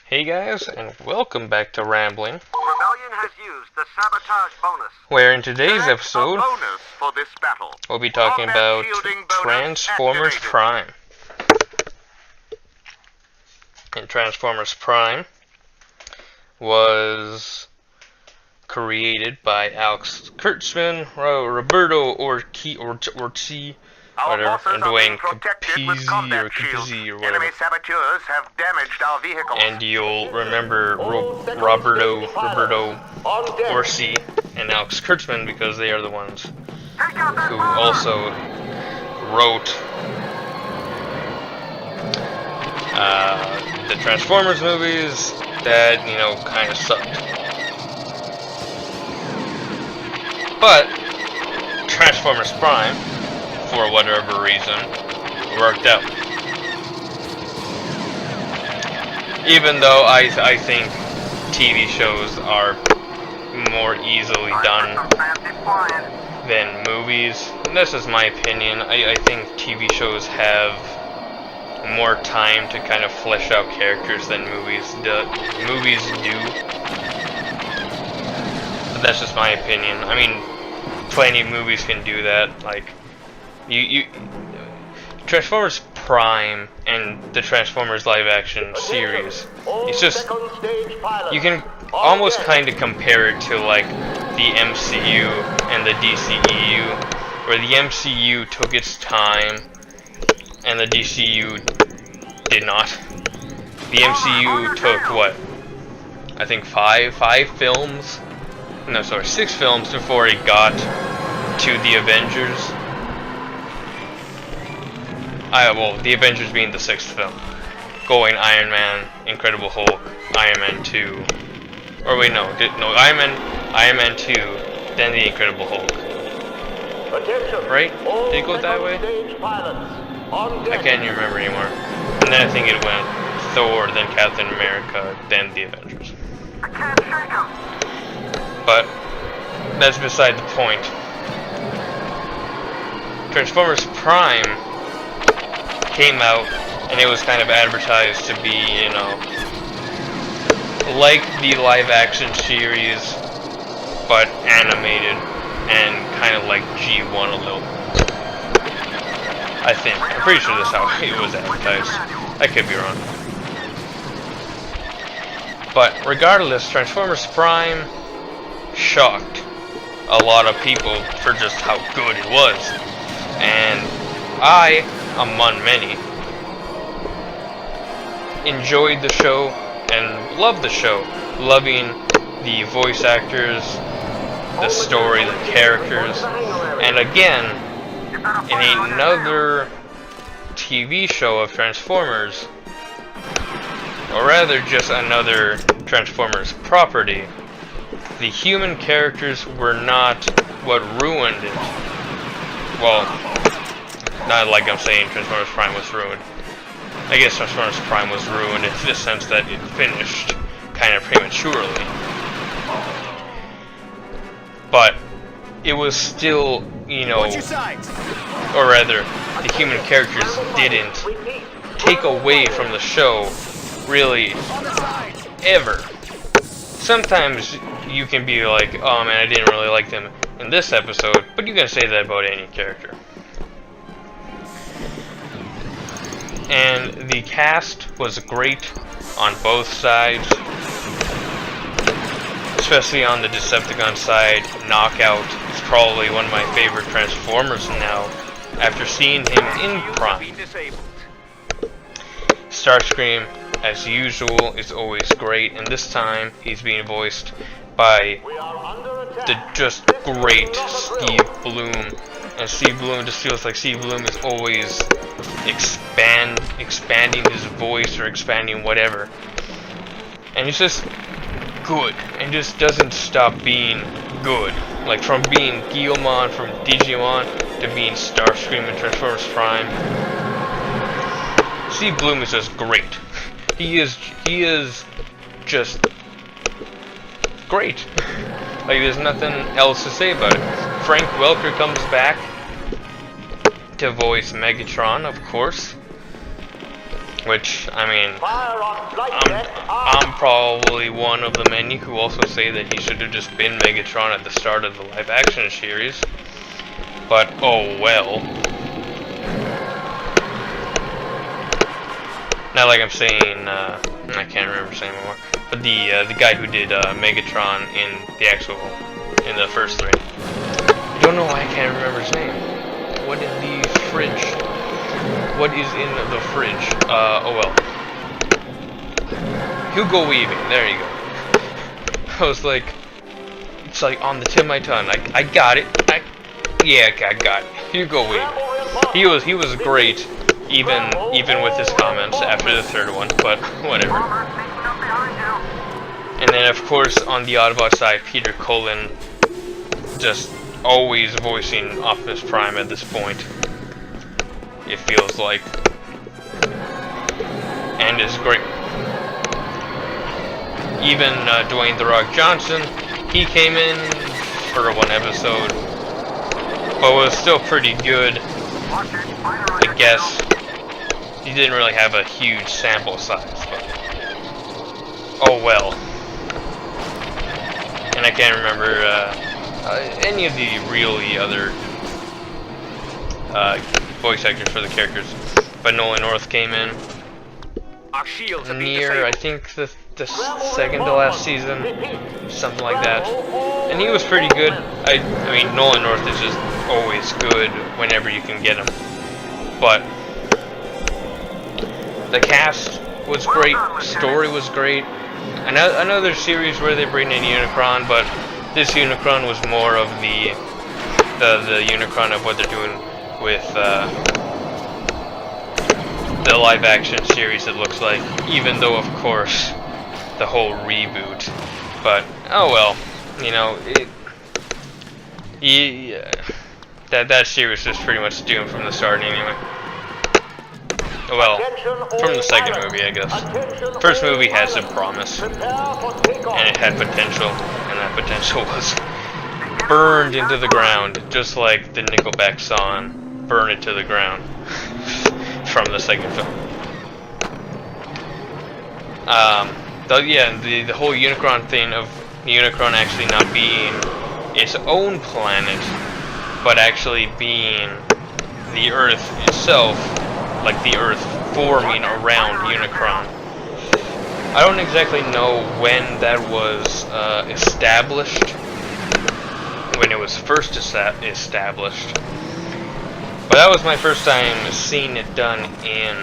Hey guys, and welcome back to Rambling, Rebellion has used the sabotage bonus. where in today's Select episode, a bonus for this battle. we'll be talking Combat about shielding bonus Transformers activated. Prime. And Transformers Prime was created by Alex Kurtzman, Roberto Orci, Our whatever, forces and are being Dwayne protected with combat shields. Capizzi or whatever. Enemy saboteurs have damaged our vehicles. And you'll remember Roberto Orci and Alex Kurtzman because they are the ones who also wrote the Transformers movies that, kind of sucked. But Transformers Prime, for whatever reason, worked out. Even though I think TV shows are more easily done than movies. And this is my opinion. I think TV shows have more time to kind of flesh out characters than movies do. But that's just my opinion. I mean, plenty of movies can do that. Like, Transformers Prime and the Transformers live-action series, it's just, you can almost kind of compare it to, like, the MCU and the DCEU, where the MCU took its time, and the DCU did not. The MCU took, what, I think six films before it got to the Avengers. The Avengers being the sixth film. Going Iron Man, Incredible Hulk, Iron Man 2. Or wait, Iron Man 2, then the Incredible Hulk. Right? Did it go that way? I can't even remember anymore. And then I think it went Thor, then Captain America, then the Avengers. But that's beside the point. Transformers Prime came out, and it was kind of advertised to be, like the live-action series, but animated, and kind of like G1 a little. I think. I'm pretty sure that's how it was advertised. I could be wrong. But regardless, Transformers Prime shocked a lot of people for just how good it was. And I, among many, enjoyed the show and loved the show, loving the voice actors, the story, the characters, and again, in another TV show of Transformers, or rather just another Transformers property, the human characters were not what ruined it. Well, not like I'm saying Transformers Prime was ruined. I guess Transformers Prime was ruined in the sense that it finished kind of prematurely. But it was still, or rather, the human characters didn't take away from the show, really, ever. Sometimes you can be like, oh man, I didn't really like them in this episode, but you can say that about any character. And the cast was great on both sides, especially on the Decepticon side. Knockout is probably one of my favorite Transformers now, after seeing him in Prime. Starscream, as usual, is always great, and this time he's being voiced by the just great Steve Bloom. And Steve Bloom just feels like Steve Bloom is always expanding his voice or expanding whatever. And he's just good, and just doesn't stop being good. Like from being Guilmon from Digimon to being Starscream in Transformers Prime. Steve Bloom is just great. He is just great. Like, there's nothing else to say about it. Frank Welker comes back to voice Megatron, of course. Which, I mean, I'm probably one of the many who also say that he should have just been Megatron at the start of the live-action series. But, oh well. Not like I'm saying, I can't remember saying more. But the guy who did Megatron in the first three. I don't know why I can't remember his name. What is the fridge? What is in the fridge? Oh well. Hugo Weaving, there you go. I was like, it's like on the tip of my tongue. I got it. I got it. Hugo Weaving. He was great, even with his comments after the third one, but whatever. And then of course on the Autobot side, Peter Cullen, just always voicing Optimus Prime at this point. It feels like, and is great. Even Dwayne "The Rock" Johnson, he came in for one episode, but was still pretty good. I guess he didn't really have a huge sample size, but oh well. And I can't remember any of the really other voice actors for the characters, but Nolan North came in near, I think, the second to last season, something like that, and he was pretty good. I mean, Nolan North is just always good whenever you can get him, but the cast was great, story was great. Another series where they bring in Unicron, but this Unicron was more of the Unicron of what they're doing with the live-action series, it looks like, even though, of course, the whole reboot. But, oh well, you know, that series was pretty much doomed from the start anyway. Well, from the second movie, I guess. First movie had some promise, and it had potential, and that potential was burned into the ground, just like the Nickelback song, "Burn It to the Ground," from the second film. The whole Unicron thing of Unicron actually not being its own planet, but actually being the Earth itself, like the Earth forming around Unicron. I don't exactly know when that was established, when it was first established, but that was my first time seeing it done in...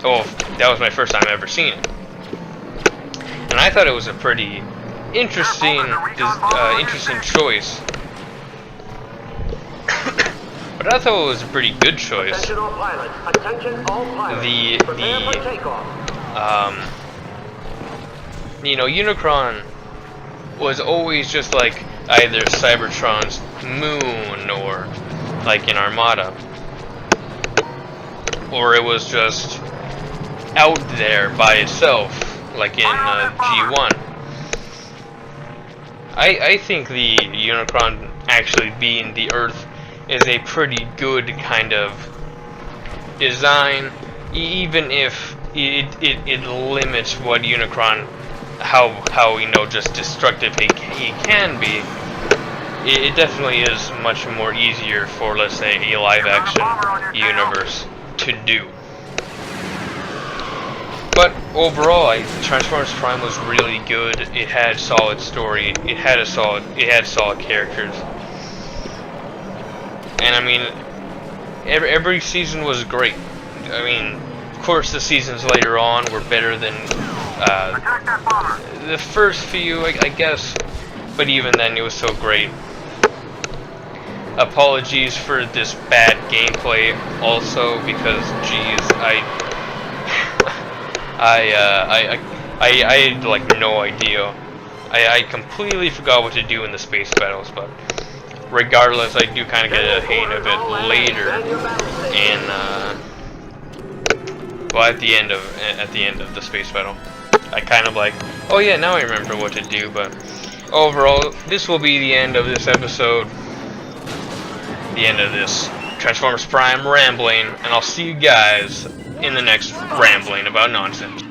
Oh, that was my first time ever seeing it. And I thought it was a pretty interesting choice. But I thought it was a pretty good choice. You know, Unicron was always just like either Cybertron's moon, or like in Armada, or it was just out there by itself, like in G1. I think the Unicron actually being the Earth is a pretty good kind of design, even if it limits what Unicron, how you know, just destructive he can be. It definitely is much more easier for, let's say, a live-action universe to do. But overall, Transformers Prime was really good. It had solid story. It had solid characters. And I mean, every season was great. I mean, of course, the seasons later on were better than the first few, I guess. But even then, it was so great. Apologies for this bad gameplay, also, because, geez, I had like no idea. I completely forgot what to do in the space battles, but regardless, I do kind of get a hang of it later, and well, at the end of the space battle, I kind of like, oh yeah, now I remember what to do. But overall, this will be the end of this episode, the end of this Transformers Prime rambling, and I'll see you guys in the next rambling about nonsense.